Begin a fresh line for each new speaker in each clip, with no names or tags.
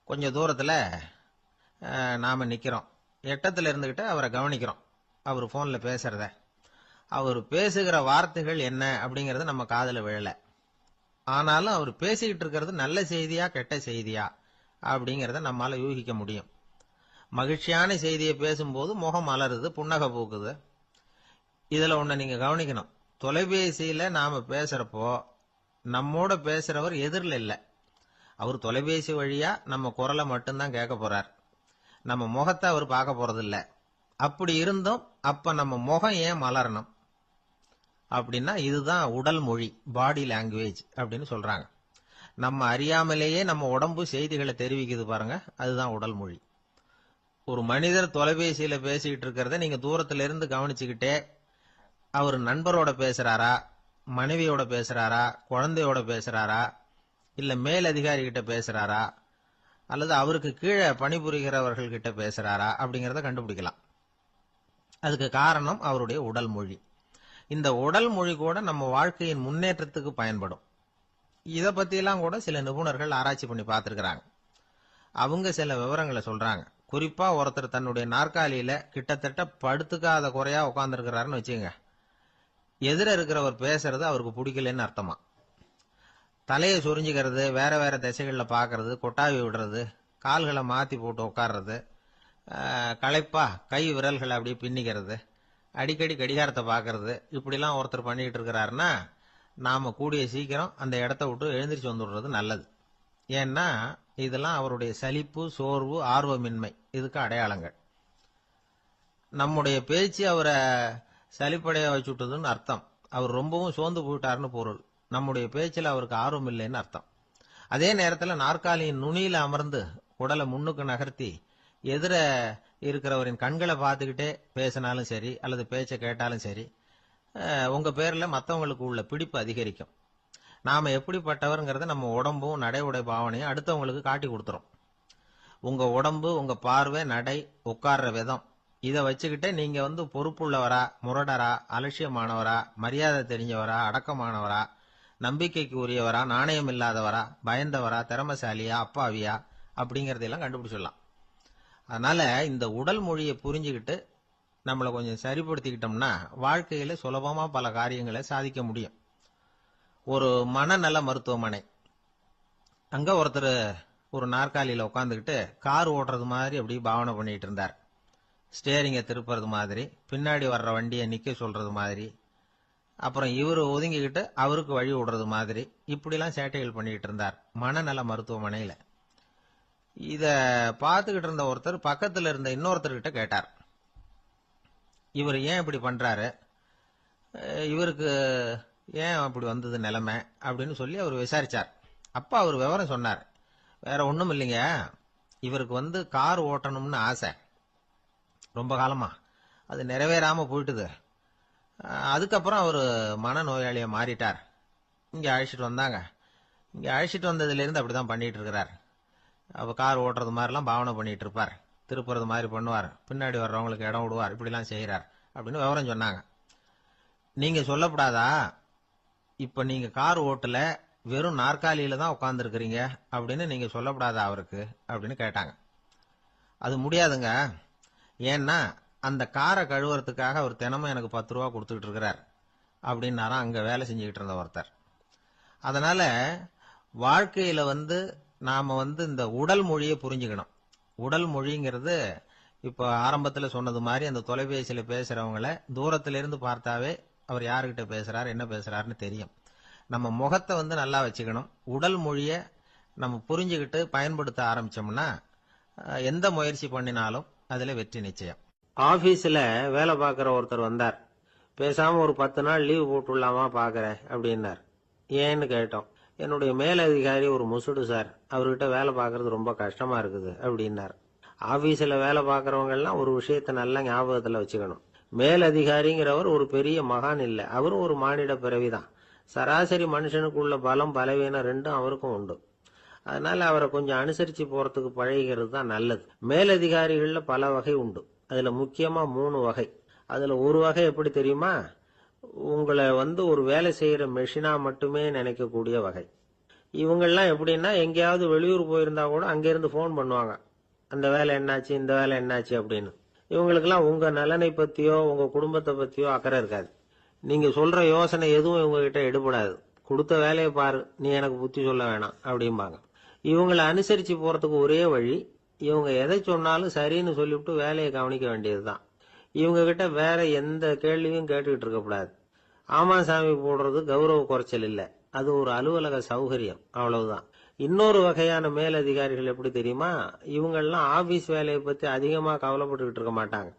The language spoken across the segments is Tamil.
கொஞ்சம் தூரத்தில் நாம் நிற்கிறோம். எட்டத்தில் இருந்துக்கிட்டு அவரை கவனிக்கிறோம். அவர் ஃபோனில் பேசுகிறத, அவர் பேசுகிற வார்த்தைகள் என்ன அப்படிங்கிறது நம்ம காதில் விழலை. ஆனாலும் அவர் பேசிக்கிட்டு இருக்கிறது நல்ல செய்தியா கெட்ட செய்தியா அப்படிங்கிறத நம்மால் யூகிக்க முடியும். மகிழ்ச்சியான செய்தியை பேசும்போது முகம் மலருது, புன்னகை பூக்குது. இதில் ஒன்று நீங்கள் கவனிக்கணும். தொலைபேசியில் நாம் பேசுகிறப்போ நம்மோட பேசுகிறவர் எதிரில் இல்லை. அவர் தொலைபேசி வழியாக நம்ம குரலை மட்டும்தான் கேட்க போகிறார். நம்ம முகத்தை அவர் பார்க்க போகிறதில்ல. அப்படி இருந்தும் அப்போ நம்ம முகம் ஏன் மலரணும் அப்படின்னா இதுதான் உடல் மொழி, பாடி லாங்குவேஜ் அப்படின்னு சொல்கிறாங்க. நம்ம அறியாமலேயே நம்ம உடம்பு செய்திகளை தெரிவிக்குது பாருங்க, அதுதான் உடல் மொழி. ஒரு மனிதர் தொலைபேசியில் பேசிக்கிட்டு இருக்கிறத நீங்கள் தூரத்தில் இருந்து கவனிச்சுக்கிட்டே அவர் நண்பரோட பேசுகிறாரா, மனைவியோட பேசுகிறாரா, குழந்தையோட பேசுகிறாரா, இல்லை மேல் அதிகாரிகிட்ட பேசுகிறாரா, அல்லது அவருக்கு கீழே பணிபுரிகிறவர்கள்கிட்ட பேசுகிறாரா அப்படிங்கிறத கண்டுபிடிக்கலாம். அதுக்கு காரணம் அவருடைய உடல் மொழி. இந்த உடல் மொழி கூட நம்ம வாழ்க்கையின் முன்னேற்றத்துக்கு பயன்படும். இதை பற்றியெல்லாம் கூட சில நிபுணர்கள் ஆராய்ச்சி பண்ணி பார்த்துருக்குறாங்க. அவங்க சில விவரங்களை சொல்கிறாங்க. குறிப்பாக ஒருத்தர் தன்னுடைய நாற்காலியில் கிட்டத்தட்ட படுத்துக்காத குறையா உட்காந்துருக்கிறாருன்னு வச்சுங்க. எதிர இருக்கிறவர் பேசுறது அவருக்கு பிடிக்கலன்னு அர்த்தமா. தலையை சொரிஞ்சிக்கிறது, வேற வேற திசைகளில் பார்க்கறது, கொட்டாவி விடுறது, கால்களை மாற்றி போட்டு உட்கார்றது, களைப்பா கை விரல்களை அப்படியே பின்னிக்கிறது, அடிக்கடி கடிகாரத்தை பார்க்கறது, இப்படிலாம் ஒருத்தர் பண்ணிக்கிட்டு இருக்கிறாருன்னா நாம் கூடிய சீக்கிரம் அந்த இடத்த விட்டு எழுந்திரிச்சு வந்துடுறது நல்லது. ஏன்னா இதெல்லாம் அவருடைய சலிப்பு, சோர்வு, ஆர்வமின்மை இதுக்கு அடையாளங்கள். நம்முடைய பேச்சு அவரை சலிப்படைய வச்சுட்டதுன்னு அர்த்தம். அவர் ரொம்பவும் சோர்ந்து போயிட்டாருன்னு பொருள். நம்முடைய பேச்சில் அவருக்கு ஆர்வம் இல்லைன்னு அர்த்தம். அதே நேரத்தில் நாற்காலியின் நுனியில் அமர்ந்து உடலை முன்னுக்கு நகர்த்தி எதிர இருக்கிறவரின் கண்களை பார்த்துக்கிட்டே பேசினாலும் சரி அல்லது பேச்சை கேட்டாலும் சரி, உங்கள் பேரில் மற்றவங்களுக்கு உள்ள பிடிப்பு அதிகரிக்கும். நாம் எப்படிப்பட்டவருங்கிறத நம்ம உடம்பும் நடை உடை பாவனையும் அடுத்தவங்களுக்கு காட்டி கொடுத்துரும். உங்கள் உடம்பு, உங்கள் பார்வை, நடை, உட்கார்ற விதம் இதை வச்சுக்கிட்டே நீங்கள் பொறுப்புள்ளவரா, முரடரா, அலட்சியமானவரா, மரியாதை தெரிஞ்சவரா, அடக்கமானவரா, நம்பிக்கைக்கு உரியவரா, நாணயம் இல்லாதவரா, பயந்தவரா, திறமசாலியா, அப்பாவியா அப்படிங்கிறதையெல்லாம் கண்டுபிடிச்சிடலாம். அதனால இந்த உடல் மொழியை புரிஞ்சுக்கிட்டு நம்மளை கொஞ்சம் சரிப்படுத்திக்கிட்டோம்னா வாழ்க்கையில் சுலபமாக பல காரியங்களை சாதிக்க முடியும். ஒரு மனநல மருத்துவமனை, அங்கே ஒருத்தர் ஒரு நாற்காலியில் உட்காந்துக்கிட்டு கார் ஓட்டுறது மாதிரி அப்படி பாவனை பண்ணிட்டு இருந்தார். ஸ்டேரிங்கை திருப்புறது மாதிரி, பின்னாடி வர்ற வண்டியை நிற்க சொல்றது மாதிரி, அப்புறம் இவர் ஒதுங்கிக்கிட்டு அவருக்கு வழி விடுறது மாதிரி, இப்படிலாம் சேட்டைகள் பண்ணிக்கிட்டு இருந்தார் மனநல மருத்துவமனையில். இதை பார்த்துக்கிட்டு இருந்த ஒருத்தர் பக்கத்தில் இருந்த இன்னொருத்தர்கிட்ட கேட்டார், இவர் ஏன் இப்படி பண்ணுறாரு, இவருக்கு ஏன் அப்படி வந்தது நிலைமை அப்படின்னு சொல்லி அவர் விசாரிச்சார். அப்போ அவர் விவரம் சொன்னார். வேற ஒன்றும் இல்லைங்க, இவருக்கு கார் ஓட்டணும்னு ஆசை ரொம்ப காலமா, அது நிறைவேறாமல் போயிட்டுது. அதுக்கப்புறம் அவர் மனநோயாளியை மாறிட்டார். இங்கே அழைச்சிட்டு வந்தாங்க. இங்கே அழைச்சிட்டு வந்ததுலேருந்து அப்படி தான் பண்ணிகிட்டு இருக்கிறார். அப்போ கார் ஓட்டுறது மாதிரிலாம் பாவனை பண்ணிகிட்டு இருப்பார், திருப்புறது மாதிரி பண்ணுவார், பின்னாடி வர்றவங்களுக்கு இடம் விடுவார், இப்படிலாம் செய்கிறார் அப்படின்னு விவரம் சொன்னாங்க. நீங்கள் சொல்லப்படாதா, இப்போ நீங்கள் கார் ஓட்டல, வெறும் நாற்காலியில் தான் உட்காந்துருக்கிறீங்க அப்படின்னு நீங்கள் சொல்லப்படாதா அவருக்கு அப்படின்னு கேட்டாங்க. அது முடியாதுங்க, ஏன்னா அந்த காரை கழுவுறதுக்காக அவர் தினமும் எனக்கு 10 ரூபா கொடுத்துக்கிட்டு இருக்கிறார் அப்படின்னாராம் அங்கே வேலை செஞ்சுக்கிட்டு இருந்த ஒருத்தர். அதனால வாழ்க்கையில் நாம் இந்த உடல் மொழியை புரிஞ்சுக்கணும். உடல் மொழிங்கிறது இப்போ ஆரம்பத்தில் சொன்னது மாதிரி அந்த தொலைபேசியில் பேசுகிறவங்கள தூரத்திலிருந்து பார்த்தாவே அவர் யாருக்கிட்ட பேசுகிறார், என்ன பேசுகிறாருன்னு தெரியும். நம்ம முகத்தை நல்லா வச்சுக்கணும். உடல் மொழியை நம்ம புரிஞ்சுக்கிட்டு பயன்படுத்த ஆரம்பித்தோம்னா எந்த முயற்சி பண்ணினாலும் அதில் வெற்றி நிச்சயம். ஆஃபீஸில் வேலை பார்க்குற ஒருத்தர் வந்தார். பேசாமல் ஒரு 10 நாள் லீவு போட்டுடலாமா பார்க்குறேன் அப்படின்னார். ஏன்னு கேட்டோம். என்னுடைய மேலதிகாரி ஒரு முசுடு சார், அவர்கிட்ட வேலை பார்க்கறது ரொம்ப கஷ்டமாக இருக்குது அப்படின்னார். ஆஃபீஸில் வேலை பார்க்குறவங்கெல்லாம் ஒரு விஷயத்தை நல்லா ஞாபகத்தில் வச்சுக்கணும். மேலதிகாரிங்கிறவர் ஒரு பெரிய மகான் இல்லை, அவரும் ஒரு மானிட பிறவிதான். சராசரி மனுஷனுக்குள்ள பலம் பலவீனம் ரெண்டும் அவருக்கும் உண்டு. அதனால அவரை கொஞ்சம் அனுசரித்து போகிறதுக்கு பழகிறது தான் நல்லது. மேலதிகாரிகளில் பல வகை உண்டு. அதில் முக்கியமாக 3 வகை. அதில் ஒரு வகை எப்படி தெரியுமா, உங்களை ஒரு வேலை செய்கிற மெஷினாக மட்டுமே நினைக்கக்கூடிய வகை. இவங்கெல்லாம் எப்படின்னா எங்கேயாவது வெளியூர் போயிருந்தா கூட அங்கிருந்து ஃபோன் பண்ணுவாங்க, அந்த வேலை என்னாச்சு இந்த வேலை என்னாச்சு அப்படின்னு. இவங்களுக்கெல்லாம் உங்க நலனை பத்தியோ உங்க குடும்பத்தை பத்தியோ அக்கறை இருக்காது. நீங்க சொல்ற யோசனை எதுவும் இவங்க கிட்ட எடுபடாது. கொடுத்த வேலையை பாரு, நீ எனக்கு புத்தி சொல்ல வேணாம் அப்படிம்பாங்க. இவங்களை அனுசரிச்சு போறதுக்கு ஒரே வழி, இவங்க எதை சொன்னாலும் சரின்னு சொல்லிவிட்டு வேலையை கவனிக்க வேண்டியதுதான். இவங்க கிட்ட வேற எந்த கேள்வியும் கேட்டுக்கிட்டு இருக்கக்கூடாது. ஆமா சாமி போடுறது கௌரவ குறைச்சல் இல்ல, அது ஒரு அலுவலக சௌகரியம், அவ்வளவுதான். இன்னொரு வகையான மேலதிகாரிகள் எப்படி தெரியுமா? இவங்கெல்லாம் ஆபீஸ் வேலையை பத்தி அதிகமா கவலைப்பட்டுக்கிட்டு இருக்க மாட்டாங்க.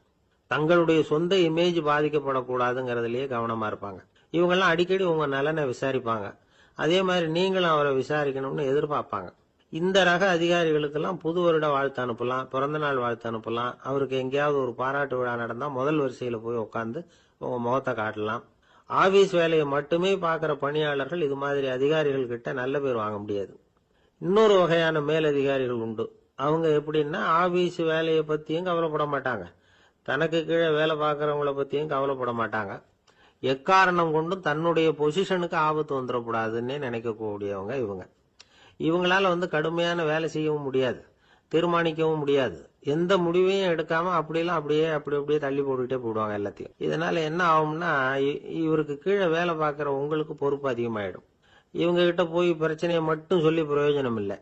தங்களுடைய சொந்த இமேஜ் பாதிக்கப்படக்கூடாதுங்கிறதுலயே கவனமா இருப்பாங்க. இவங்கெல்லாம் அடிக்கடி உங்க நலனை விசாரிப்பாங்க. அதே மாதிரி நீங்களும் அவரை விசாரிக்கணும்னு எதிர்பார்ப்பாங்க. இந்த ரக அதிகாரிகளுக்கெல்லாம் புது வருட வாழ்த்து அனுப்பலாம், பிறந்த நாள் வாழ்த்து அனுப்பலாம். அவருக்கு எங்கேயாவது ஒரு பாராட்டு விழா நடந்தா முதல் வரிசையில போய் உட்காந்து உங்க முகத்தை காட்டலாம். ஆபீஸ் வேலையை மட்டுமே பார்க்கிற பணியாளர்கள் இது மாதிரி அதிகாரிகள் கிட்ட நல்ல பேர் வாங்க முடியாது. இன்னொரு வகையான மேலதிகாரிகள் உண்டு. அவங்க எப்படின்னா ஆபீஸ் வேலையை பத்தியும் கவலைப்பட மாட்டாங்க, தனக்கு கீழே வேலை பார்க்கறவங்கள பத்தியும் கவலைப்பட மாட்டாங்க. எக்காரணம் கொண்டும் தன்னுடைய பொசிஷனுக்கு ஆபத்து வந்துடக்கூடாதுன்னு நினைக்கக்கூடியவங்க இவங்க. இவங்களால கடுமையான வேலை செய்யவும் முடியாது, தீர்மானிக்கவும் முடியாது. எந்த முடிவையும் எடுக்காம அப்படியே தள்ளி போட்டுக்கிட்டே போடுவாங்க எல்லாத்தையும். இதனால என்ன ஆகும்னா, இவருக்கு கீழே வேலை பார்க்கிற உங்களுக்கு பொறுப்பு அதிகமாயிடும். இவங்க கிட்ட போய் பிரச்சனையை மட்டும் சொல்லி பிரயோஜனம் இல்லை,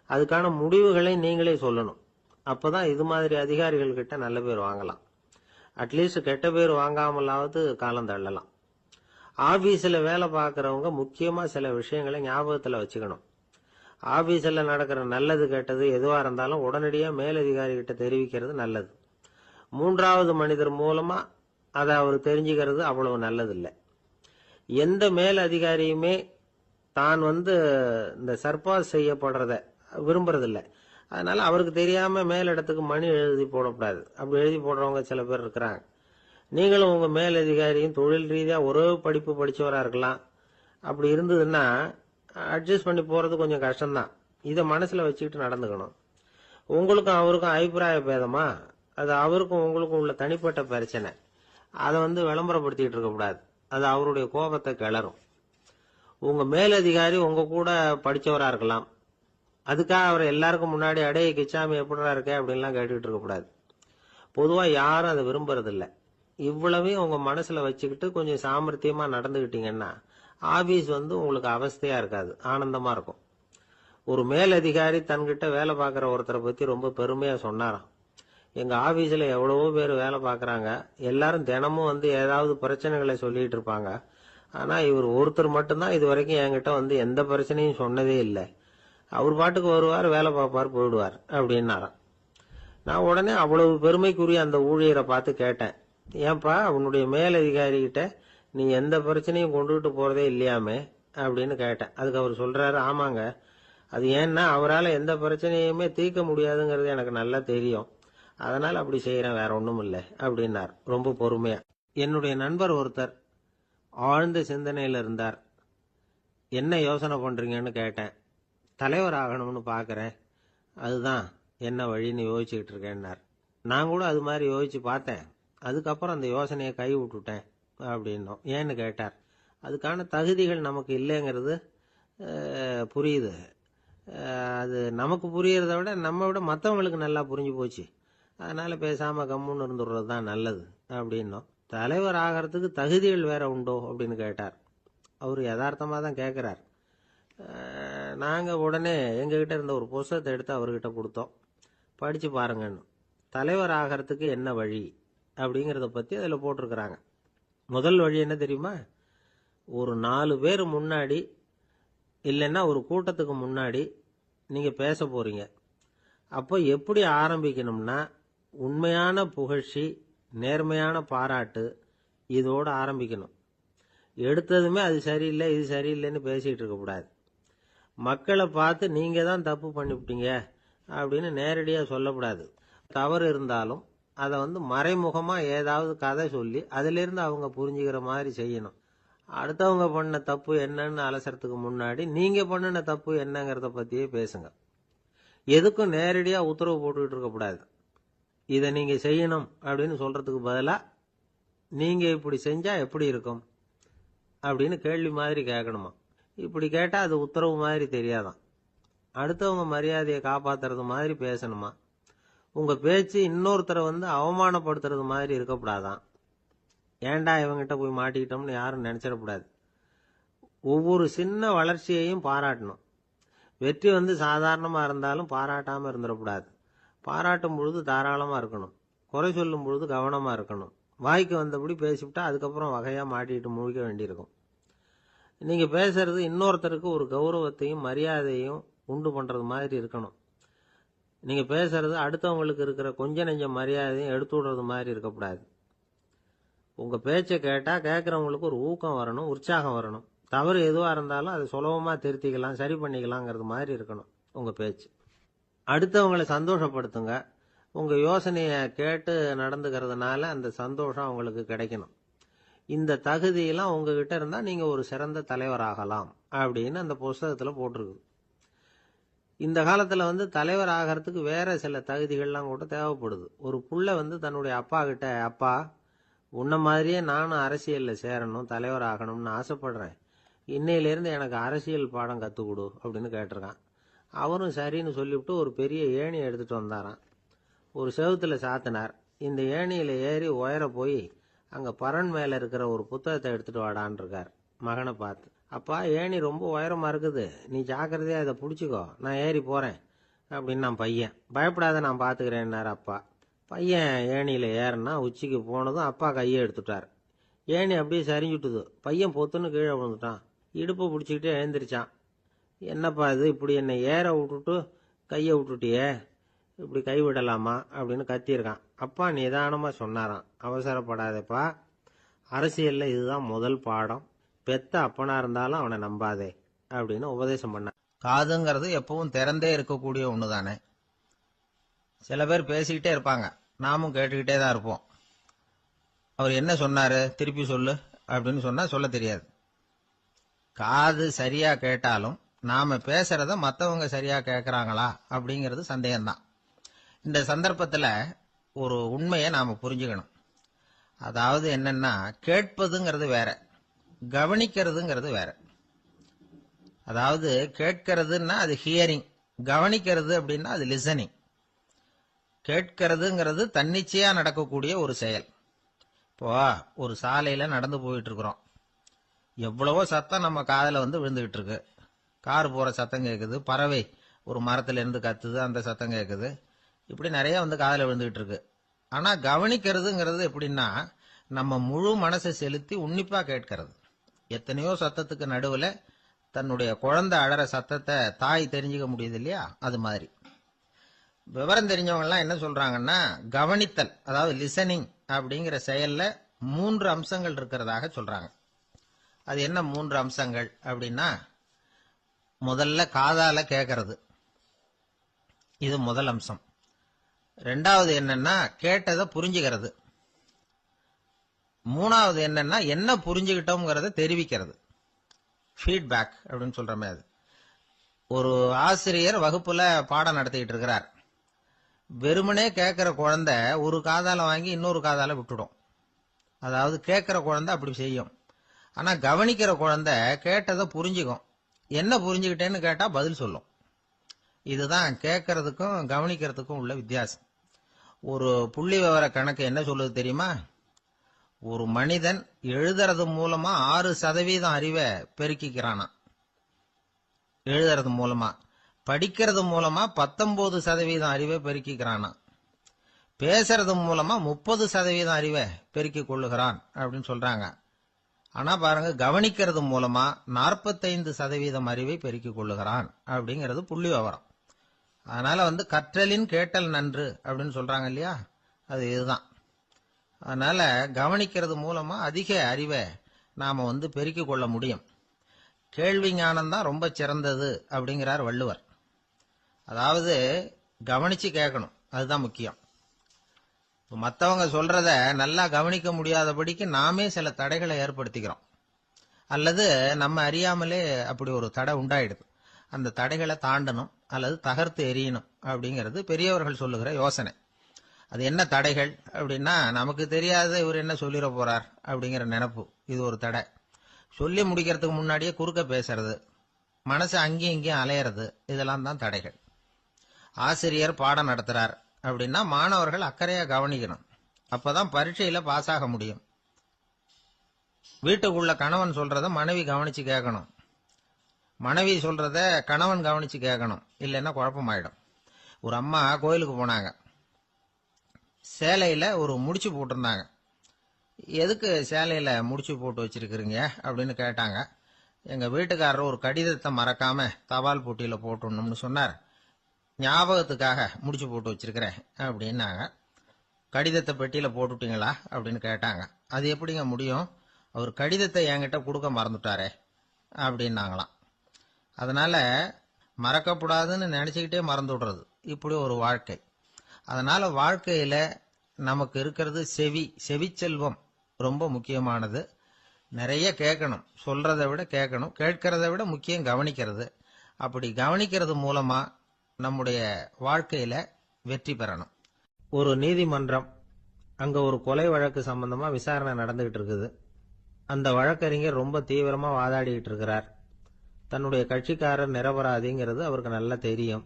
அதுக்கான முடிவுகளை நீங்களே சொல்லணும். அப்பதான் இது மாதிரி அதிகாரிகள் கிட்ட நல்ல பேர் வாங்கலாம். அட்லீஸ்ட் கெட்ட பேர் வாங்காமலாவது காலம் தள்ளலாம். ஆபீஸ்ல வேலை பார்க்கறவங்க முக்கியமா சில விஷயங்களை ஞாபகத்துல வச்சுக்கணும். ஆபீஸ்ல நடக்கிற நல்லது கெட்டது எதுவா இருந்தாலும் உடனடியா மேலதிகாரி கிட்ட தெரிவிக்கிறது நல்லது. மூன்றாவது மனிதர் மூலமா அதை அவர் தெரிஞ்சுக்கிறது அவ்வளவு நல்லது இல்லை. எந்த மேல் அதிகாரியுமே தான் இந்த சர்பாஸ் செய்யப்படுறத விரும்புறதில்லை. அதனால அவருக்கு தெரியாம மேலிடத்துக்கு மணி எழுதி போடக்கூடாது. அப்படி எழுதி போடுறவங்க சில பேர் இருக்கிறாங்க. நீங்களும் உங்க மேலதிகாரியும் தொழில் ரீதியா ஒரே படிப்பு படிச்சவரா இருக்கலாம். அப்படி இருந்ததுன்னா அட்ஜஸ்ட் பண்ணி போறது கொஞ்சம் கஷ்டம்தான். இதை மனசுல வச்சுக்கிட்டு நடந்துக்கணும். உங்களுக்கும் அவருக்கும் அபிப்பிராய பேதமா, அது அவருக்கும் உங்களுக்கும் உள்ள தனிப்பட்ட பிரச்சனை. அதை விளம்பரப்படுத்திட்டு இருக்க கூடாது, அது அவருடைய கோபத்தை கிளறும். உங்க மேலதிகாரி உங்க கூட படிச்சவரா இருக்கலாம், அதுக்காக அவர் எல்லாருக்கும் முன்னாடி அடைய கிச்சாமி எப்படா இருக்க அப்படின்லாம் கேட்டுக்கிட்டு இருக்க கூடாது. பொதுவா யாரும் அதை விரும்புறது இல்லை. இவ்வளவையும் உங்க மனசுல வச்சுக்கிட்டு கொஞ்சம் சாமர்த்தியமா நடந்துகிட்டீங்கன்னா ஆபீஸ் உங்களுக்கு அவஸ்தையா இருக்காது, ஆனந்தமா இருக்கும். ஒரு மேலதிகாரி தன்கிட்ட வேலை பார்க்கிற ஒருத்தரை பத்தி ரொம்ப பெருமையா சொன்னாராம். எங்க ஆபீஸ்ல எவ்வளவோ பேர் வேலை பார்க்கறாங்க, எல்லாரும் தினமும் ஏதாவது பிரச்சனைகளை சொல்லிட்டு இருப்பாங்க. ஆனா இவர் ஒருத்தர் மட்டும்தான் இது வரைக்கும் என்கிட்ட எந்த பிரச்சனையும் சொன்னதே இல்லை. அவர் பாட்டுக்கு வருவார், வேலை பார்ப்பார், போயிடுவார் அப்படின்னாராம். நான் உடனே அவ்வளவு பெருமைக்குரிய அந்த ஊழியரை பார்த்து கேட்டேன், ஏன்பா உன்னுடைய மேலதிகாரி கிட்ட நீ எந்த பிரச்சனையும் கொண்டுகிட்டு போறதே இல்லையாமே அப்படின்னு கேட்டேன். அதுக்கு அவர் சொல்றாரு, ஆமாங்க, அது ஏன்னா அவரால் எந்த பிரச்சனையுமே தீர்க்க முடியாதுங்கிறது எனக்கு நல்லா தெரியும், அதனால அப்படி செய்யறேன், வேற ஒண்ணும் இல்லை அப்படின்னார் ரொம்ப பொறுமையா. என்னுடைய நண்பர் ஒருத்தர் ஆழ்ந்த சிந்தனையில இருந்தார். என்ன யோசனை பண்றீங்கன்னு கேட்டேன். தலைவர் ஆகணும்னு பாக்குறேன், அதுதான் என்ன வழின்னு யோசிச்சுக்கிட்டு இருக்கேன்னார். நான் கூட அது மாதிரி யோசிச்சு பார்த்தேன், அதுக்கப்புறம் அந்த யோசனையை கை விட்டுட்டேன் அப்படின்னோம். ஏன்னு கேட்டார். அதுக்கான தகுதிகள் நமக்கு இல்லைங்கிறது புரியுது. அது நமக்கு புரியறத விட நம்ம விட மற்றவங்களுக்கு நல்லா புரிஞ்சு போச்சு, அதனால பேசாம கம்முன்னு இருந்துடுறது தான் நல்லது அப்படின்னோம். தலைவர் ஆகிறதுக்கு தகுதிகள் வேற உண்டோ அப்படின்னு கேட்டார். அவர் யதார்த்தமா தான் கேட்கிறார். நாங்க உடனே எங்ககிட்ட இருந்த ஒரு புத்தகத்தை எடுத்து அவர்கிட்ட கொடுத்தோம், படிச்சு பாருங்கன்னு. தலைவர் ஆகிறதுக்கு என்ன வழி அப்படிங்கறத பத்தி அதுல போட்டிருக்கிறாங்க. முதல் வழி என்ன தெரியுமா? ஒரு 4 பேர் முன்னாடி இல்லைன்னா ஒரு கூட்டத்துக்கு முன்னாடி நீங்க பேச போறீங்க. அப்போ எப்படி ஆரம்பிக்கணும்னா, உண்மையான புகழ்ச்சி, நேர்மையான பாராட்டு, இதோட ஆரம்பிக்கணும். எடுத்ததுமே அது சரியில்லை இது சரியில்லைன்னு பேசிட்டு இருக்க கூடாது. மக்களை பார்த்து நீங்க தான் தப்பு பண்ணிவிட்டீங்க அப்படின்னு நேரடியா சொல்லக்கூடாது. தவறு இருந்தாலும் அதை மறைமுகமா ஏதாவது கதை சொல்லி அதிலிருந்து அவங்க புரிஞ்சுக்கிற மாதிரி செய்யணும். அடுத்தவங்க பண்ண தப்பு என்னன்னு அலசறதுக்கு முன்னாடி நீங்க பண்ணின தப்பு என்னங்கிறத பத்தியே பேசுங்க. எதுக்கும் நேரடியா உத்தரவு போட்டுக்கிட்டு இருக்க கூடாது. இதை நீங்க செய்யணும் அப்படின்னு சொல்றதுக்கு பதிலா நீங்க இப்படி செஞ்சா எப்படி இருக்கும் அப்படின்னு கேள்வி மாதிரி கேட்கணுமா.
இப்படி கேட்டா அது உத்தரவு மாதிரி தெரியாதான். அடுத்தவங்க மரியாதையை காப்பாத்துறது மாதிரி பேசணுமா? உங்க பேச்சு இன்னொருத்தரை அவமானப்படுத்துறது மாதிரி இருக்கக்கூடாதான். ஏன்டா இவங்கிட்ட போய் மாட்டிக்கிட்டோம்னு யாரும் நினைச்சிடக்கூடாது. ஒவ்வொரு சின்ன வளர்ச்சியையும் பாராட்டணும். வெற்றி சாதாரணமா இருந்தாலும் பாராட்டாம இருந்துடக்கூடாது. பாராட்டும் பொழுது தாராளமா இருக்கணும். குறை சொல்லும் பொழுது கவனமா இருக்கணும். வாய்க்கு வந்தபடி பேசிவிட்டா அதுக்கப்புறம் வகையா மாட்டிட்டு முழிக்க வேண்டியிருக்கும். நீங்க பேசுறது இன்னொருத்தருக்கு ஒரு கௌரவத்தையும் மரியாதையும் உண்டு பண்றது மாதிரி இருக்கணும். நீங்க பேசுறது அடுத்தவங்களுக்கு இருக்கிற கொஞ்ச நெஞ்ச மரியாதையும் எடுத்து விடுறது மாதிரி இருக்கக்கூடாது. உங்க பேச்சை கேட்டா கேட்கறவங்களுக்கு ஒரு ஊக்கம் வரணும், உற்சாகம் வரணும். தவறு எதுவா இருந்தாலும் அதை சுலபமா திருத்திக்கலாம், சரி பண்ணிக்கலாங்கிறது மாதிரி இருக்கணும் உங்க பேச்சு. அடுத்தவங்களை சந்தோஷப்படுத்துங்க. உங்க யோசனைய கேட்டு நடந்துக்கிறதுனால அந்த சந்தோஷம் அவங்களுக்கு கிடைக்கணும். இந்த தகுதியெல்லாம் உங்ககிட்ட இருந்தா நீங்க ஒரு சிறந்த தலைவராகலாம் அப்படின்னு அந்த புஸ்தகத்துல போட்டிருக்கு. இந்த காலத்துல தலைவர் ஆகிறதுக்கு வேற சில தகுதிகள்லாம் கூட தேவைப்படுது. ஒரு புள்ள தன்னுடைய அப்பா கிட்ட, அப்பா உன்ன மாதிரியே நானும் அரசியல்ல சேரணும், தலைவர் ஆகணும்னு ஆசைப்படுறேன். இன்னையிலிருந்து எனக்கு அரசியல் பாடம் கத்துக் கொடு அப்படின்னு கேட்டிருக்கான். அவரும் சரின்னு சொல்லிவிட்டு ஒரு பெரிய ஏணியை எடுத்துட்டு வந்தாராம். ஒரு செவுத்துல சாத்தினார். இந்த ஏணியில ஏறி உயர போய் அங்க பரன் மேல இருக்கிற ஒரு புத்தகத்தை எடுத்துட்டு வாடான் இருக்கார். மகனை பார்த்து, அப்பா ஏணி ரொம்ப உயரமா இருக்குது, நீ ஜாக்கிரதையா இதை பிடிச்சிக்கோ, நான் ஏறி போறேன் அப்படின்னு நான் பையன். பயப்படாத, நான் பாத்துக்கிறேன்னாரு அப்பா. பையன் ஏணியில ஏறனா உச்சிக்கு போனதும் அப்பா கையை எடுத்துட்டார். ஏணி அப்படியே சரிஞ்சுட்டுது. பையன் பொத்துன்னு கீழே விழுந்துட்டான். இடுப்பை பிடிச்சிக்கிட்டே எழுந்திரிச்சான். என்னப்பா இது, இப்படி என்னை ஏற விட்டுட்டு கையை விட்டுட்டியே, இப்படி கை விடலாமா அப்படின்னு கத்தியிருக்கான். அப்பா நிதானமா சொன்னாராம், அவசரப்படாதேப்பா, அரசியல்ல இதுதான் முதல் பாடம், பெத்த அப்பனா இருந்தாலும் அவனை நம்பாதே அப்படின்னு உபதேசம் பண்ணான்.
காதுங்கிறது எப்பவும் திறந்தே இருக்கக்கூடிய ஒண்ணுதானே. சில பேர் பேசிக்கிட்டே இருப்பாங்க, நாமும் கேட்டுக்கிட்டே தான் இருப்போம். அவர் என்ன சொன்னாரு திருப்பி சொல்லு அப்படின்னு சொன்னா சொல்ல தெரியாது. காது சரியா கேட்டாலும் நாம பேசுறத மத்தவங்க சரியா கேட்கறாங்களா அப்படிங்கிறது சந்தேகம்தான். இந்த சந்தர்ப்பத்துல ஒரு உண்மையை நாம புரிஞ்சுக்கணும். அதாவது என்னன்னா, கேட்பதுங்கிறது வேற, கவனிக்கிறதுங்கிறது வேற. அதாவது கேட்கறதுன்னா அது ஹியரிங், கவனிக்கிறது அப்படின்னா அது லிசனிங். கேட்கறதுங்கிறது தன்னிச்சையா நடக்கக்கூடிய ஒரு செயல். இப்போ ஒரு சாலையில நடந்து போயிட்டு இருக்கிறோம். எவ்வளவோ சத்தம் நம்ம காதுல விழுந்துகிட்டு இருக்கு. கார் போற சத்தம் கேட்குது, பறவை ஒரு மரத்துல இருந்து கத்துது, அந்த சத்தம் கேட்குது. இப்படி நிறைய காதுல விழுந்துகிட்டு இருக்கு. ஆனா கவனிக்கிறதுங்கிறது எப்படின்னா, நம்ம முழு மனசை செலுத்தி உன்னிப்பா கேட்கறது. எத்தனையோ சத்தத்துக்கு நடுவுல தன்னுடைய குழந்தை அழற சத்தத்தை தாய் தெரிஞ்சுக்க முடியுது இல்லையா, அது மாதிரி. விவரம் தெரிஞ்சவங்க எல்லாம் என்ன சொல்றாங்கன்னா, கவனித்தல் அதாவது லிசனிங் அப்படிங்கிற செயல்ல 3 அம்சங்கள் இருக்கிறதாக சொல்றாங்க. அது என்ன 3 அம்சங்கள் அப்படின்னா, முதல்ல காதால கேட்கறது, இது முதல் அம்சம். ரெண்டாவது என்னன்னா கேட்டதை புரிஞ்சுக்கிறது. மூணாவது என்னன்னா என்ன புரிஞ்சுக்கிட்டோம்ங்கிறத தெரிவிக்கிறது, ஃபீட்பேக் அப்படின்னு சொல்றமே அது. ஒரு ஆசிரியர் வகுப்புல பாடம் நடத்திட்டு இருக்கிறார். வெறுமனே கேட்கிற குழந்தை ஒரு காதால வாங்கி இன்னொரு காதால விட்டுடும். அதாவது கேட்கிற குழந்தை அப்படி செய்யும். ஆனா கவனிக்கிற குழந்தை கேட்டதை புரிஞ்சுக்கும். என்ன புரிஞ்சுக்கிட்டேன்னு கேட்டா பதில் சொல்லும். இதுதான் கேட்கறதுக்கும் கவனிக்கிறதுக்கும் உள்ள வித்தியாசம். ஒரு புள்ளி விவர கணக்கு என்ன சொல்லுது தெரியுமா? ஒரு மனிதன் எழுதுறது மூலமா 6% அறிவை பெருக்கிக்கிறானா, எழுதுறது மூலமா. படிக்கிறது மூலமா 19% அறிவை பெருக்கிக்கிறானா. பேசுறது மூலமா 30% அறிவை பெருக்கிக் கொள்ளுகிறான் அப்படின்னு சொல்றாங்க. ஆனா பாருங்க, கவனிக்கிறது மூலமா 45% அறிவை பெருக்கிக் கொள்ளுகிறான் அப்படிங்கிறது புள்ளி விவரம். அதனால கற்றலின் கேட்டல் நன்று அப்படின்னு சொல்றாங்க இல்லையா, அது இதுதான். அதனால கவனிக்கிறது மூலமா அதிக அறிவை நாம பெருக்கிக் கொள்ள முடியும். கேள்வி ஞானம் தான் ரொம்ப சிறந்தது அப்படிங்கிறார் வள்ளுவர். அதாவது கவனிச்சு கேட்கணும், அதுதான் முக்கியம். மற்றவங்க சொல்றத நல்லா கவனிக்க முடியாதபடிக்கு நாமே சில தடைகளை ஏற்படுத்திக்கிறோம், அல்லது நம்ம அறியாமலே அப்படி ஒரு தடை உண்டாயிடுது. அந்த தடைகளை தாண்டணும் அல்லது தகர்த்து எறியணும் அப்படிங்கிறது பெரியவர்கள் சொல்லுகிற யோசனை. அது என்ன தடைகள் அப்படின்னா, நமக்கு தெரியாத இவர் என்ன சொல்லிட போறார் அப்படிங்கிற நினைப்பு, இது ஒரு தடை. சொல்லி முடிக்கிறதுக்கு முன்னாடியே குறுக்க பேசுறது, மனசு அங்கேயும் இங்கேயும் அலையிறது, இதெல்லாம் தான் தடைகள். ஆசிரியர் பாடம் நடத்துறார் அப்படின்னா மாணவர்கள் அக்கறையா கவனிக்கணும். அப்பதான் பரீட்சையில பாஸ் ஆக முடியும். வீட்டுக்குள்ள கணவன் சொல்றத மனைவி கவனிச்சு கேட்கணும். மனைவி சொல்றத கணவன் கவனிச்சு கேட்கணும். இல்லைன்னா குழப்பமாயிடும். ஒரு அம்மா கோயிலுக்கு போனாங்க. சேலையில ஒரு முடிச்சு போட்டிருந்தாங்க. எதுக்கு சேலையில முடிச்சு போட்டு வச்சிருக்கிறீங்க அப்படின்னு கேட்டாங்க. எங்க வீட்டுக்காரர் ஒரு கடிதத்தை மறக்காம தபால் போட்டியில போட்டுடணும்னு சொன்னார். ஞாபகத்துக்காக முடிச்சு போட்டு வச்சிருக்கிறேன் அப்படின்னாங்க. கடிதத்தை பெட்டியில போட்டுட்டீங்களா அப்படின்னு கேட்டாங்க. அது எப்படிங்க முடியும், அவர் கடிதத்தை என்கிட்ட கொடுக்க மறந்துட்டாரே அப்படின்னாங்களாம். அதனால மறக்கப்படாதுன்னு நினைச்சுக்கிட்டே மறந்து விடுறது, இப்படி ஒரு வாழ்க்கை. அதனால வாழ்க்கையில நமக்கு இருக்கிறது செவிச்செல்வம் ரொம்ப முக்கியமானது. நிறைய கேட்கணும், சொல்றதை விட கேட்கணும், கேட்கறதை விட முக்கியம் கவனிக்கிறது. அப்படி கவனிக்கிறது மூலமா நம்முடைய வாழ்க்கையில வெற்றி பெறணும். ஒரு நீதிமன்றம், அங்க ஒரு கொலை வழக்கு சம்பந்தமா விசாரணை நடந்துகிட்டு இருக்குது. அந்த வழக்கறிஞர் ரொம்ப தீவிரமா வாதாடிட்டு இருக்கிறார். தன்னுடைய கட்சிக்காரர் நிரபராதிங்கிறது அவருக்கு நல்லா தெரியும்.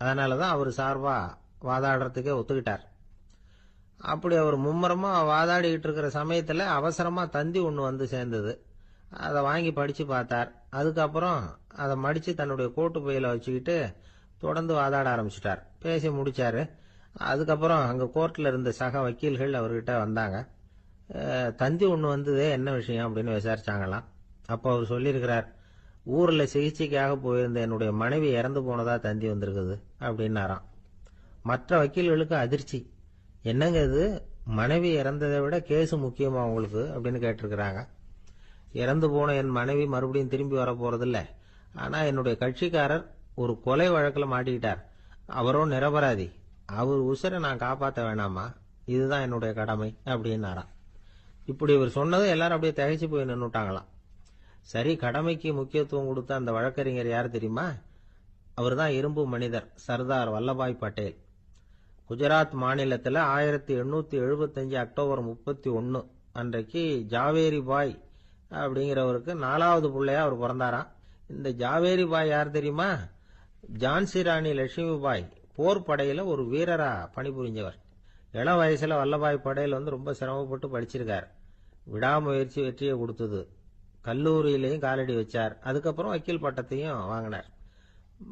அதனாலதான் அவர் சார்பா வாதாடுறதுக்கே ஒத்துக்கிட்டார். அப்படி அவர் மும்முரமா வாதாடிக்கிட்டு இருக்கிற சமயத்துல அவசரமா தந்தி ஒண்ணு வந்து சேர்ந்தது. அதை வாங்கி படிச்சு பார்த்தார். அதுக்கப்புறம் அதை மடிச்சு தன்னுடைய கோட்டு பையில வச்சுக்கிட்டு தொடர்ந்து வாதாட ஆரம்பிச்சிட்டார். பேசி முடிச்சாரு. அதுக்கப்புறம் அங்க கோர்ட்ல இருந்த சக வக்கீல்கள் அவர்கிட்ட வந்தாங்க. தந்தி ஒண்ணு வந்ததே, என்ன விஷயம் அப்படின்னு விசாரிச்சாங்களாம். அப்போ அவர் சொல்லியிருக்கிறார், ஊர்ல சிகிச்சைக்காக போயிருந்த என்னுடைய மனைவி இறந்து போனதா தந்தி வந்திருக்குது அப்படின்னாராம். மற்ற வக்கீல்களுக்கு அதிர்ச்சி. என்னங்க இது, மனைவி இறந்ததை விட கேஸ் முக்கியமா உங்களுக்கு அப்படின்னு கேட்டிருக்கிறாங்க. இறந்து போன என் மனைவி மறுபடியும் திரும்பி வர போறதில்ல. ஆனா என்னுடைய கட்சிக்காரர் ஒரு கொலை வழக்கில் மாட்டிக்கிட்டார். அவரோ நிரபராதி. அவர் உசுரை நான் காப்பாற்ற வேணாமா? இதுதான் என்னுடைய கடமை அப்படின்னாராம். இப்படி இவர் சொன்னது எல்லாரும் அப்படியே திகைச்சு போய் நின்னுட்டாங்களாம். சரி, கடமைக்கு முக்கியத்துவம் கொடுத்த அந்த வழக்கறிஞர் யார் தெரியுமா? அவர் தான் இரும்பு மனிதர் சர்தார் வல்லபாய் பட்டேல். குஜராத் மாநிலத்தில் 1875 அக்டோபர் 31 அன்றைக்கு ஜாவேரி பாய் அப்படிங்கிறவருக்கு 4வது பிள்ளையா அவர் பிறந்தாராம். இந்த ஜாவேரி பாய் யார் தெரியுமா? ஜான்சி ராணி லட்சுமி பாய் போர் படையில ஒரு வீரரா பணிபுரிஞ்சவர். இளம் வயசுல வல்லபாய் படேல் ரொம்ப சிரமப்பட்டு படிச்சிருக்கார். விடாமுயற்சி வெற்றியை கொடுத்தது. கல்லூரியிலையும் காலடி வச்சார். அதுக்கப்புறம் வக்கீல் பட்டத்தையும் வாங்கினார்.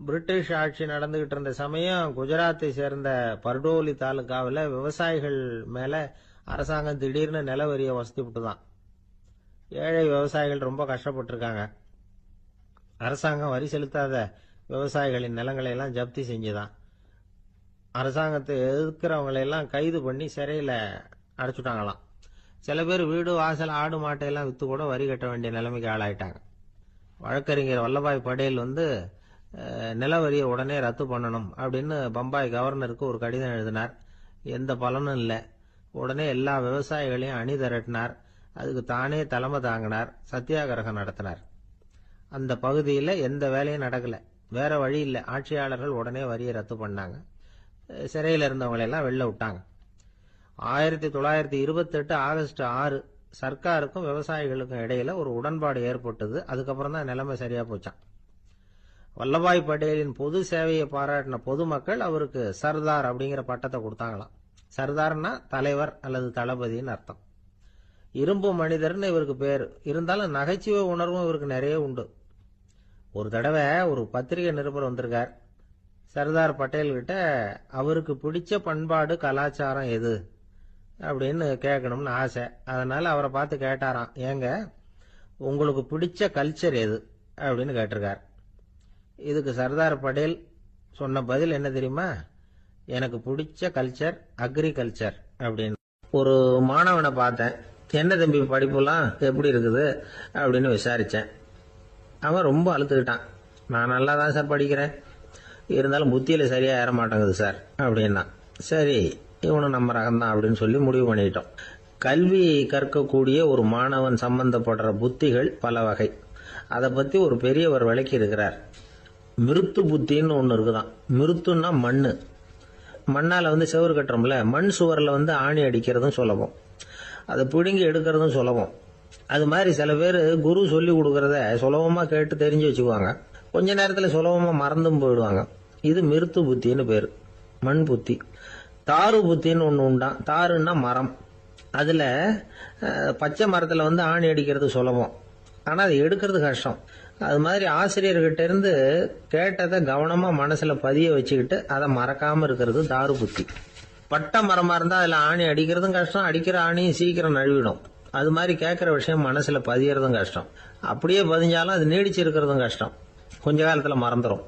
பிரிட்டிஷ் ஆட்சி நடந்துகிட்டு இருந்த சமயம் குஜராத்தை சேர்ந்த பர்டோலி தாலுகாவில் விவசாயிகள் மேல அரசாங்கம் திடீர்னு நில வரியை வசதி விட்டுதான். ஏழை விவசாயிகள் ரொம்ப கஷ்டப்பட்டிருக்காங்க. அரசாங்கம் வரி செலுத்தாத விவசாயிகளின் நிலங்களை எல்லாம் ஜப்தி செஞ்சுதான். அரசாங்கத்தை எதிர்க்கிறவங்களை எல்லாம் கைது பண்ணி சிறையில அடைச்சுட்டாங்களாம். சில பேர் வீடு வாசல் ஆடு மாட்டையெல்லாம் வித்து கூட வரி கட்ட வேண்டிய நிலைமைக்கு ஆளாயிட்டாங்க. வழக்கறிஞர் வல்லபாய் படேல் நில வரியை உடனே ரத்து பண்ணணும் அப்படின்னு பம்பாய் கவர்னருக்கு ஒரு கடிதம் எழுதினார். எந்த பலனும் இல்லை. உடனே எல்லா விவசாயிகளையும் அணி திரட்டினார். அதுக்கு தானே தலைமை தாங்கினார். சத்தியாகிரகம் நடத்தினார். அந்த பகுதியில் எந்த வேலையும் நடக்கல. வேற வழி இல்லை. ஆட்சியாளர்கள் உடனே வரியை ரத்து பண்ணாங்க. சிறையில் இருந்தவங்களெல்லாம் வெளில விட்டாங்க. 1928 ஆகஸ்ட் 6 சர்க்காருக்கும் விவசாயிகளுக்கும் இடையில ஒரு உடன்பாடு ஏற்பட்டது. அதுக்கப்புறம் தான் நிலைமை சரியா போச்சான். வல்லபாய் பட்டேலின் பொது சேவையை பாராட்டின பொதுமக்கள் அவருக்கு சர்தார் அப்படிங்கிற பட்டத்தை கொடுத்தாங்களாம். சர்தார்னா தலைவர் அல்லது தளபதினு அர்த்தம். இரும்பு மனிதர்னு இவருக்கு பேரு. இருந்தாலும் நகைச்சுவை உணர்வும் இவருக்கு நிறைய உண்டு. ஒரு தடவை ஒரு பத்திரிகை நிருபர் வந்திருக்கார். சர்தார் பட்டேல் கிட்ட அவருக்கு பிடிச்ச பண்பாடு கலாச்சாரம் எது அப்படின்னு கேட்கணும்னு ஆசை. அதனால அவரை பார்த்து கேட்டாராம், ஏங்க உங்களுக்கு பிடிச்ச கல்ச்சர் எது அப்படின்னு கேட்டிருக்கார். இதுக்கு சர்தார் பட்டேல் சொன்ன பதில் என்ன தெரியுமா? எனக்கு பிடிச்ச கல்ச்சர் அக்ரிகல்ச்சர் அப்படின்னு. ஒரு மாணவனை பார்த்தேன். என்ன தம்பி படிப்புலாம் எப்படி இருக்குது அப்படின்னு விசாரிச்சேன். அவன் ரொம்ப அழுத்துக்கிட்டான். நான் நல்லா தான் சார் படிக்கிறேன், இருந்தாலும் புத்தியில சரியா ஏற மாட்டேங்குது சார் அப்படின்னா. சரி, இவனும் நம்ம ரகம்தான் அப்படின்னு சொல்லி முடிவு பண்ணிட்டோம். கல்வி கற்கக்கூடிய ஒரு மாணவன் சம்பந்தப்படுற புத்திகள் பல வகை. அதை பத்தி ஒரு பெரியவர் விளக்கி இருக்கிறார். மிருத்து புத்தின்னு ஒன்று இருக்குதான். மிருத்துன்னா மண்ணு. மண்ணால செவுறு கட்டுறோம்ல, மண் சுவரில் ஆணி அடிக்கிறதும் சுலபம், அதை பிடுங்கி எடுக்கிறதும் சுலபம்.
அது மாதிரி சில பேர் குரு சொல்லி கொடுக்கறத சுலபமா கேட்டு தெரிஞ்சு வச்சுக்குவாங்க. கொஞ்ச நேரத்துல சுலபமா மறந்தும் போயிடுவாங்க. இது மிருத்து புத்தின்னு பேரு, மண் புத்தி. தாரு புத்தின்னு ஒண்ணு உண்டாம். தாருன்னா மரம். அதுல பச்சை மரத்துல ஆணி அடிக்கிறது சுலபம், ஆனா அது எடுக்கிறது கஷ்டம். அது மாதிரி ஆசிரியர்கிட்ட இருந்து கேட்டதை கவனமா மனசுல பதிய வச்சுக்கிட்டு அதை மறக்காம இருக்கிறது தாரு புத்தி. பட்ட மரமா இருந்தா அதுல ஆணி அடிக்கிறதும் கஷ்டம், அடிக்கிற ஆணியும் சீக்கிரம் நழுவிடும். அது மாதிரி கேட்கிற விஷயம் மனசுல பதியறதும் கஷ்டம். அப்படியே பதிஞ்சாலும் அது நீடிச்சு இருக்கிறதும் கஷ்டம், கொஞ்ச காலத்துல மறந்துடும்.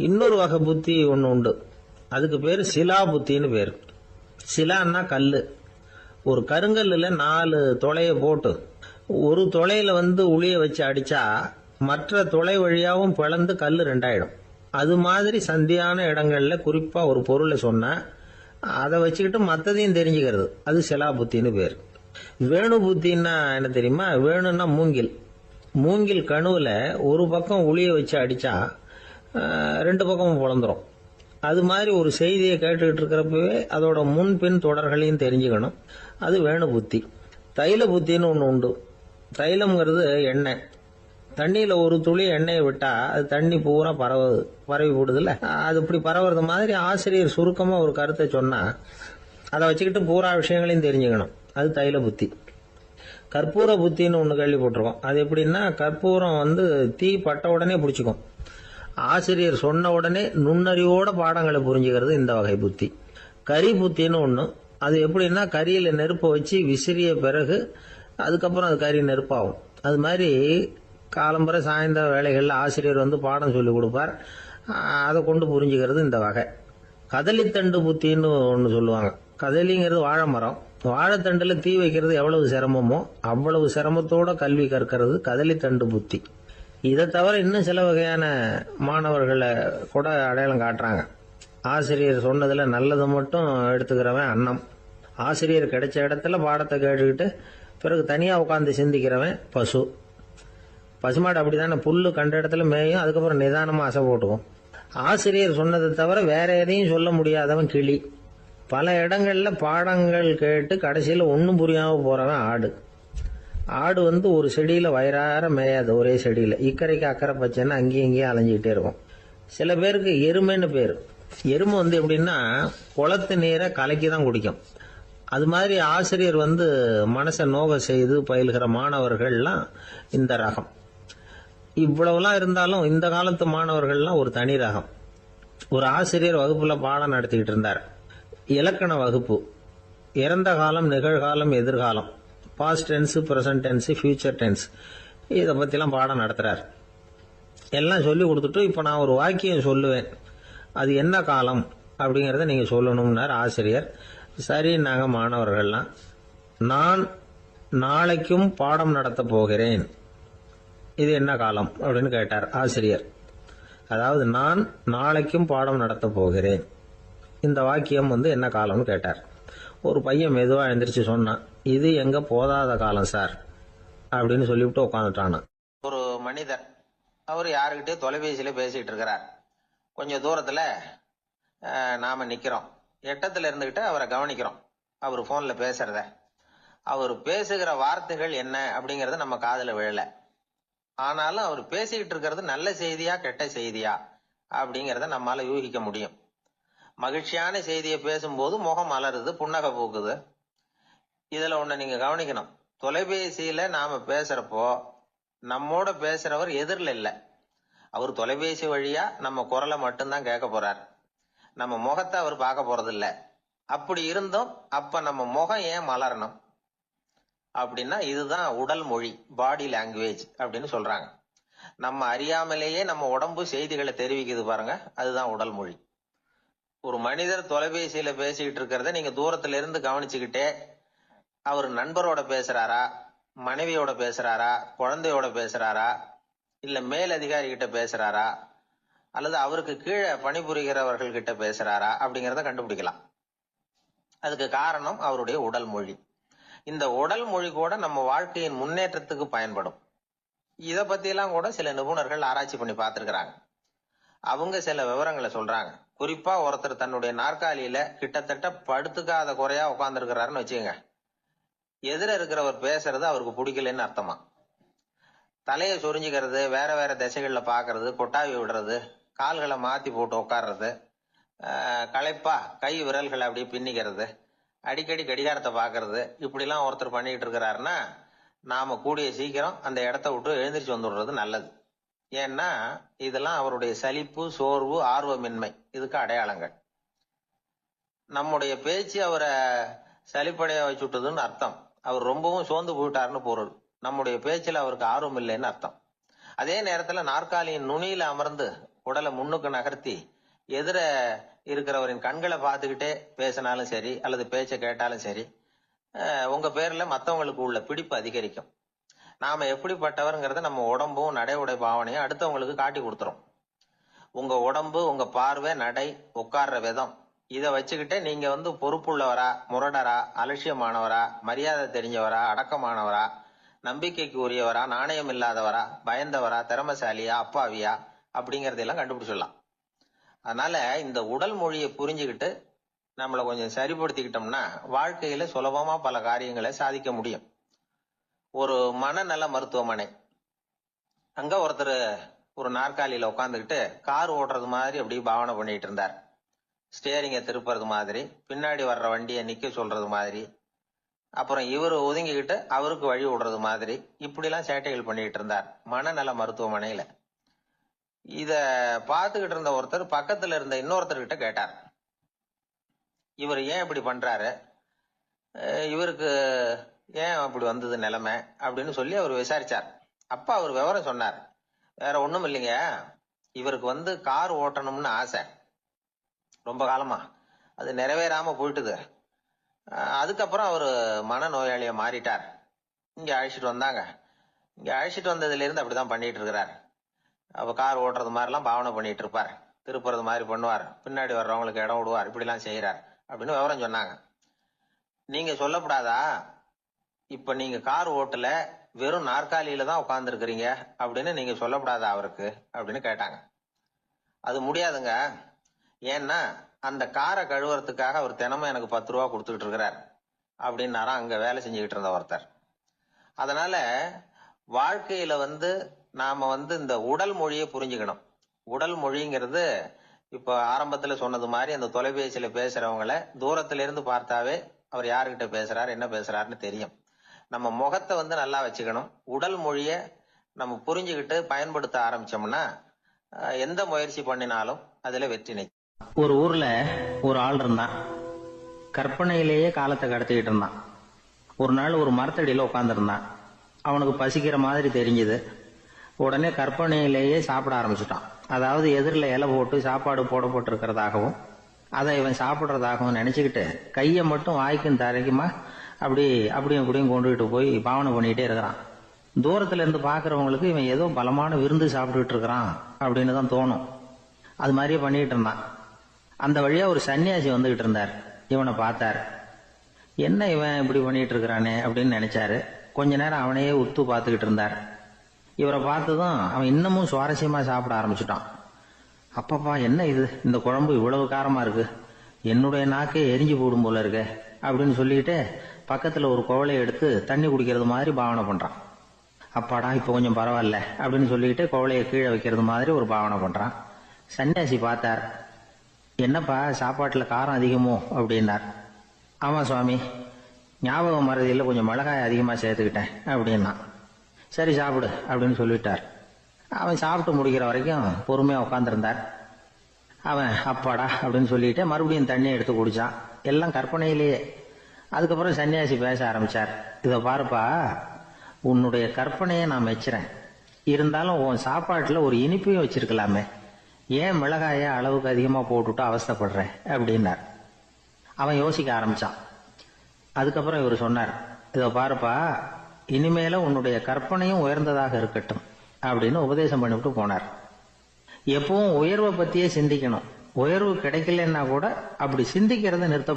இன்னொரு வகை புத்தி ஒண்ணு உண்டு, அதுக்கு பேரு சிலா புத்தின்னு பேரு. சிலான்னா கல்லு. ஒரு கருங்கல்லுல 4 துளைய போட்டு ஒரு துளையில உளிய வச்சு அடிச்சா மற்ற துளை வழியாவும் பிளந்து கல்லு 2 ஆயிடும். அது மாதிரி சந்தியான இடங்கள்ல குறிப்பா ஒரு பொருளை சொன்னா அதை வச்சுக்கிட்டு மத்ததையும் தெரிஞ்சுக்கிறது, அது சிலா புத்தின்னு பேரு. வேணு புத்தின்னா என்ன தெரியுமா? வேணும்னா மூங்கில். மூங்கில் கணுவுல ஒரு பக்கம் உளிய வச்சு அடிச்சா 2 பக்கமும் பிளந்துரும். அது மாதிரி ஒரு செய்தியை கேட்டுக்கிட்டு இருக்கிறப்பவே அதோட முன்பின் தொடர்களையும் தெரிஞ்சுக்கணும், அது வேணு புத்தி. தைல புத்தின்னு ஒண்ணு உண்டு. தைலம்ங்கிறது எண்ணெய். தண்ணியில ஒரு துளி எண்ணெயை விட்டா அது தண்ணி பூரா பரவி போடுதுல்ல, அது இப்படி பரவுறது மாதிரி ஆசிரியர் சுருக்கமா ஒரு கருத்தை சொன்னா அதை வச்சுக்கிட்டு பூரா விஷயங்களையும் தெரிஞ்சுக்கணும், அது தைல புத்தி. கற்பூர புத்தின்னு ஒண்ணு கேள்விப்பட்டிருக்கோம். அது எப்படின்னா, கற்பூரம் தீ பட்ட உடனே பிடிச்சிக்கும். ஆசிரியர் சொன்ன உடனே நுண்ணறிவோட பாடங்களை புரிஞ்சுக்கிறது இந்த வகை புத்தி. கரி புத்தின்னு ஒண்ணு. அது எப்படின்னா, கரியில நெருப்பை வச்சு விசிறிய பிறகு அதுக்கப்புறம் அது கறி நெருப்பாகும். அது மாதிரி காலம்பரை சாயந்தர வேலைகள்ல ஆசிரியர் பாடம் சொல்லி கொடுப்பார், அதை கொண்டு புரிஞ்சுக்கிறது இந்த வகை. கதலித்தண்டு புத்தின்னு ஒன்று சொல்லுவாங்க. கதலிங்கிறது வாழை மரம். வாழைத்தண்டுல தீ வைக்கிறது எவ்வளவு சிரமமோ அவ்வளவு சிரமத்தோட கல்வி கற்கிறது கதலித்தண்டு புத்தி. இதை தவிர இன்னும் சில வகையான மாணவர்களை கூட அடையாளம் காட்டுறாங்க. ஆசிரியர் சொன்னதுல நல்லதை மட்டும் எடுத்துக்கிறவன் அன்னம். ஆசிரியர் கிடைச்ச இடத்துல பாடத்தை கேட்டுக்கிட்டு பிறகு தனியா உட்காந்து சிந்திக்கிறவன் பசு. பசுமாடு அப்படித்தானே, புல்லு கண்ட இடத்துல மேயும், அதுக்கப்புறம் நிதானமா அசை போட்டுக்கும். ஆசிரியர் சொன்னதை தவிர வேற எதையும் சொல்ல முடியாதவன் கிளி. பல இடங்கள்ல பாடங்கள் கேட்டு கடைசியில ஒன்னும் புரியாம போறவன் ஆடு. ஆடு ஒரு செடியில வயிறார மேயாது, ஒரே செடியில இக்கரைக்கு அக்கறை பச்சைன்னா அங்கேயும் இங்கேயும் அலைஞ்சிக்கிட்டே இருக்கும். சில பேருக்கு எருமைன்னு பேரு. எருமை எப்படின்னா குளத்து நீரை கலக்கி தான் குடிக்கும். அது மாதிரி ஆசிரியர் மனசை நோக செய்து பயில்கிற மாணவர்கள்லாம் இந்த ரகம். இவ்வளவுலாம் இருந்தாலும் இந்த காலத்து மாணவர்கள்லாம் ஒரு தனி ரகம். ஒரு ஆசிரியர் வகுப்புல பாடம் நடத்திக்கிட்டு இருந்தார். இலக்கண வகுப்பு. இறந்த காலம், நிகழ்காலம், எதிர்காலம், past tense, present tense, future tense, இதை பத்திலாம் பாடம் நடத்துறார். எல்லாம் சொல்லி கொடுத்துட்டு இப்ப நான் ஒரு வாக்கியம் சொல்லுவேன், அது என்ன காலம் அப்படிங்கறத நீங்க சொல்லணும்னார் ஆசிரியர். சரி, நாங்க மாணவர்கள்லாம், நான் நாளைக்கும் பாடம் நடத்த போகிறேன், இது என்ன காலம் அப்படின்னு கேட்டார் ஆசிரியர். அதாவது நான் நாளைக்கும் பாடம் நடத்த போகிறேன், இந்த வாக்கியம் என்ன காலம்னு கேட்டார். ஒரு பையன் மெதுவா எந்திரிச்சு சொன்னான், இது எங்க போதாத காலம் சார் அப்படின்னு சொல்லிவிட்டு உட்காந்துட்டானா. ஒரு மனிதர், அவர் யாருக்கிட்டே தொலைபேசியில பேசிட்டு இருக்கிறார். கொஞ்சம் தூரத்துல நாம நிக்கிறோம். எட்டத்துல இருந்துகிட்டு அவரை கவனிக்கிறோம், அவர் போன்ல பேசுறத. அவர் பேசுகிற வார்த்தைகள் என்ன அப்படிங்கறது நம்ம காதுல விழல. ஆனாலும் அவர் பேசிக்கிட்டு இருக்கிறது நல்ல செய்தியா கெட்ட செய்தியா அப்படிங்கறத நம்மால யூகிக்க முடியும். மகிழ்ச்சியான செய்தியை பேசும்போது முகம் மலருது, புன்னகை பூக்குது. இதுல ஒண்ணு நீங்க கவனிக்கணும், தொலைபேசியில நாம பேசுறப்போ நம்மோட பேசுறவர் எதிரில் இல்ல. அவர் தொலைபேசி வழியா நம்ம குரலை மட்டும்தான் கேட்க போறார், நம்ம முகத்தை அவர் பார்க்க போறது இல்ல. அப்படி இருந்தும் அப்ப நம்ம முகம் ஏன் மலரணும் அப்படின்னா, இதுதான் உடல் மொழி, பாடி லாங்குவேஜ் அப்படின்னு சொல்றாங்க. நம்ம அறியாமலேயே நம்ம உடம்பு செய்திகளை தெரிவிக்குது பாருங்க, அதுதான் உடல் மொழி. ஒரு மனிதர் தொலைபேசியில பேசிக்கிட்டு இருக்கிறத நீங்க தூரத்துல இருந்து கவனிச்சுக்கிட்டே, அவர் நண்பரோட பேசுறாரா, மனைவியோட பேசுறாரா, குழந்தையோட பேசுறாரா, இல்ல மேல் அதிகாரி கிட்ட பேசுறாரா, அல்லது அவருக்கு கீழே பணிபுரிகிறவர்கள் கிட்ட பேசுறாரா அப்படிங்கறத கண்டுபிடிக்கலாம். அதுக்கு காரணம் அவருடைய உடல் மொழி. இந்த உடல் மொழி கூட நம்ம வாழ்க்கையின் முன்னேற்றத்துக்கு பயன்படும். இத பத்தி எல்லாம் கூட சில நிபுணர்கள் ஆராய்ச்சி பண்ணி பார்த்திருக்கிறாங்க. அவங்க சில விவரங்களை சொல்றாங்க. குறிப்பா ஒருத்தர் தன்னுடைய நாற்காலியில கிட்டத்தட்ட படுத்துக்காத குறையா உட்கார்ந்து இருக்கிறாருன்னு வச்சுக்கோங்க.
எதிர இருக்கிறவர் பேசுறது அவருக்கு பிடிக்கலன்னு அர்த்தமா. தலையை சொரிஞ்சுக்கிறது, வேற வேற திசைகள்ல பாக்குறது, கொட்டாவி விடுறது, கால்களை மாத்தி போட்டு உட்கார்றது, களைப்பா கை விரல்களை அப்படியே பின்னிக்கிறது, அடிக்கடி கடிகாரத்தை பாக்குறது, இப்படிலாம் ஒருத்தர் பண்ணிட்டு இருக்கிறாருன்னா நாம கூடிய சீக்கிரம் அந்த இடத்த விட்டு எழுந்திரிச்சு வந்துடுறது நல்லது. ஏன்னா இதெல்லாம் அவருடைய சலிப்பு, சோர்வு, ஆர்வமின்மை இதுக்கு அடையாளங்கள். நம்முடைய பேச்சு அவரை சலிப்படைய வச்சுட்டதுன்னு அர்த்தம். அவர் ரொம்பவும் சோர்ந்து போயிட்டாருன்னு பொருள். நம்முடைய பேச்சில் அவருக்கு ஆர்வம் இல்லைன்னு அர்த்தம். அதே நேரத்துல நாற்காலியின் நுனியில அமர்ந்து உடலை முன்னுக்கு நகர்த்தி எதிர இருக்கிறவரின் கண்களை பார்த்துக்கிட்டே பேசினாலும் சரி அல்லது பேச்ச கேட்டாலும் சரி, உங்க பேர்ல மத்தவங்களுக்கு உள்ள பிடிப்பு அதிகரிக்கும். நாம எப்படிப்பட்டவர்ங்கிறத நம்ம உடம்பும் நடை உடை பாவனையும் அடுத்தவங்களுக்கு காட்டி கொடுத்துரும். உங்க உடம்பு, உங்க பார்வை, நடை, உட்கார்ற விதம் இதை வச்சுக்கிட்டே நீங்க பொறுப்புள்ளவரா, முரடரா, அலட்சியமானவரா, மரியாதை தெரிஞ்சவரா, அடக்கமானவரா, நம்பிக்கைக்கு உரியவரா, நாணயம் இல்லாதவரா, பயந்தவரா, திறமசாலியா, அப்பாவியா அப்படிங்கறதெல்லாம் கண்டுபிடிச்சிடலாம். அதனால இந்த உடல் மொழியை புரிஞ்சுக்கிட்டு நம்மளை கொஞ்சம் சரிப்படுத்திக்கிட்டோம்னா வாழ்க்கையில சுலபமா பல காரியங்களை சாதிக்க முடியும். ஒரு மனநல மருத்துவமனை, அங்க ஒருத்தர் ஒரு நாற்காலியில உட்காந்துக்கிட்டு கார் ஓட்டுறது மாதிரி அப்படி பாவனை பண்ணிட்டு இருந்தார். ஸ்டியரிங்கை திருப்புறது மாதிரி, பின்னாடி வர்ற வண்டியை நிக்க சொல்றது மாதிரி, அப்புறம் இவர் ஒதுங்கிக்கிட்டு அவருக்கு வழி விடுறது மாதிரி, இப்படிலாம் சேட்டைகள் பண்ணிட்டு இருந்தார் மனநல மருத்துவமனையில. இத பார்த்துக்கிட்டு இருந்த ஒருத்தர் பக்கத்துல இருந்த இன்னொருத்தர்கிட்ட கேட்டார், இவர் ஏன் இப்படி பண்றாரு, இவருக்கு ஏன் அப்படி வந்தது நிலைமை அப்படின்னு சொல்லி அவர் விசாரிச்சார். அப்ப அவர் விவரம் சொன்னார். வேற ஒண்ணும் இல்லைங்க, இவருக்கு கார் ஓட்டணும்னு ஆசை ரொம்ப காலமா, அது நிறைவேறாம போயிட்டுது. அதுக்கப்புறம் அவர் மனநோயாளியா மாறிட்டார். இங்க அழைச்சிட்டு வந்தாங்க. இங்க அழைச்சிட்டு வந்ததுல இருந்து அப்படிதான் பண்ணிட்டு இருக்கிறார். அப்ப கார் ஓட்டுறது மாதிரிலாம் பாவனை பண்ணிட்டு இருப்பார், திருப்புறது மாதிரி பண்ணுவார், பின்னாடி வர்றவங்களுக்கு இடம் விடுவார், இப்படிலாம் செய்யறார் அப்படின்னு விவரம் சொன்னாங்க. நீங்க சொல்லப்படாதா, இப்ப நீங்க கார் ஓட்டல, வெறும் நாற்காலியில தான் உட்கார்ந்து இருக்கிறீங்க அப்படின்னு நீங்க சொல்லப்படாதா அவருக்கு அப்படின்னு கேட்டாங்க. அது முடியாதுங்க, ஏன்னா அந்த காரை கழுவுறதுக்காக அவர் தினமும் எனக்கு 10 ரூபா கொடுத்துக்கிட்டு இருக்கிறார் அப்படின்னாராம் அங்க வேலை செஞ்சுக்கிட்டு இருந்த ஒருத்தர். அதனால வாழ்க்கையில நாம இந்த உடல் மொழியை புரிஞ்சுக்கணும். உடல் மொழிங்கிறது இப்ப ஆரம்பத்துல சொன்னது மாதிரி அந்த தொலைபேசியில பேசுறவங்கள தூரத்துல இருந்து பார்த்தாவே அவர் யாருகிட்ட பேசுறாரு, என்ன பேசுறாருன்னு தெரியும். நம்ம முகத்தை நல்லா வச்சுக்கணும். உடல் மொழிய நம்ம புரிஞ்சுக்கிட்டு பயன்படுத்த ஆரம்பிச்சோம்னா எந்த முயற்சி பண்ணினாலும் அதுல வெற்றி நிச்சயம்.
ஒரு ஊர்ல ஒரு ஆள் இருந்தான். கற்பனையிலேயே காலத்தை கடத்திக்கிட்டு இருந்தான். ஒரு நாள் ஒரு மரத்தடியில உட்கார்ந்துருந்தான். அவனுக்கு பசிக்கிற மாதிரி தெரிஞ்சது. உடனே கற்பனையிலேயே சாப்பிட ஆரம்பிச்சுட்டான். அதாவது எதிரில் இலை போட்டு சாப்பாடு போடப்பட்டிருக்கிறதாகவும் அதை இவன் சாப்பிட்றதாகவும் நினைச்சுக்கிட்டு கையை மட்டும் வாய்க்கும் தரைக்குமா அப்படியும் கூடயும் கொண்டுகிட்டு போய் பாவனை பண்ணிக்கிட்டே இருக்கிறான். தூரத்துல இருந்து பாக்குறவங்களுக்கு இவன் ஏதோ பலமான விருந்து சாப்பிட்டுட்டு இருக்கிறான் அப்படின்னு தான் தோணும். அது மாதிரியே பண்ணிட்டு இருந்தான். அந்த வழியா ஒரு சன்னியாசி வந்துகிட்டு இருந்தார். இவனை பார்த்தார். என்ன இவன் இப்படி பண்ணிட்டு இருக்கிறானே அப்படின்னு நினைச்சாரு. கொஞ்ச நேரம் அவனையே உத்து பார்த்துக்கிட்டு இருந்தார். இவரை பார்த்ததும் அவன் இன்னமும் சுவாரஸ்யமா சாப்பிட ஆரம்பிச்சுட்டான். அப்பப்பா, என்ன இது, இந்த குழம்பு இவ்வளவு காரமா இருக்கு, என்னுடைய நாக்கே எரிஞ்சு போடும் போல இருக்கு அப்படின்னு சொல்லிட்டு பக்கத்துல ஒரு குவளையை எடுத்து தண்ணி குடிக்கிறது மாதிரி பாவனை பண்றான். அப்பாடா, இப்ப கொஞ்சம் பரவாயில்ல அப்படின்னு சொல்லிட்டு குவளையை கீழே வைக்கிறது மாதிரி ஒரு பாவனை பண்றான். சன்னியாசி பார்த்தார். என்னப்பா, சாப்பாட்டுல காரம் அதிகமோ அப்படின்னார். ஆமா சுவாமி, ஞாபகம் மறதியில் கொஞ்சம் மிளகாய் அதிகமா சேர்த்துக்கிட்டேன் அப்படின்னா. சரி சாப்பிடு அப்படின்னு சொல்லிட்டார். அவன் சாப்பிட்டு முடிக்கிற வரைக்கும் பொறுமையா உட்காந்துருந்தார். அவன் அப்பாடா அப்படின்னு சொல்லிட்டு மறுபடியும் தண்ணி எடுத்து குடிச்சான். எல்லாம் கற்பனையிலேயே. அதுக்கப்புறம் சன்னியாசி பேச ஆரம்பிச்சார். இதை பாருப்பா, உன்னுடைய கற்பனையை நான் மெச்சுறேன். இருந்தாலும் உன் சாப்பாட்டுல ஒரு இனிப்பையும் வச்சிருக்கலாமே, ஏன் மிளகாய அளவுக்கு அதிகமா போட்டுட்டு அவஸ்தைப்படுற அப்படின்னார். அவன் யோசிக்க ஆரம்பிச்சான். அதுக்கப்புறம் இவர் சொன்னார், இதை பாருப்பா, இனிமேல உன்னுடைய கற்பனையும் உயர்ந்ததாக இருக்கட்டும் அப்படின்னு உபதேசம் பண்ணிவிட்டு போனார். எப்பவும் உயர்வை பத்தியே சிந்திக்கணும். உயர்வு கிடைக்கலன்னா கூட அப்படி சிந்திக்கிறத நிறுத்த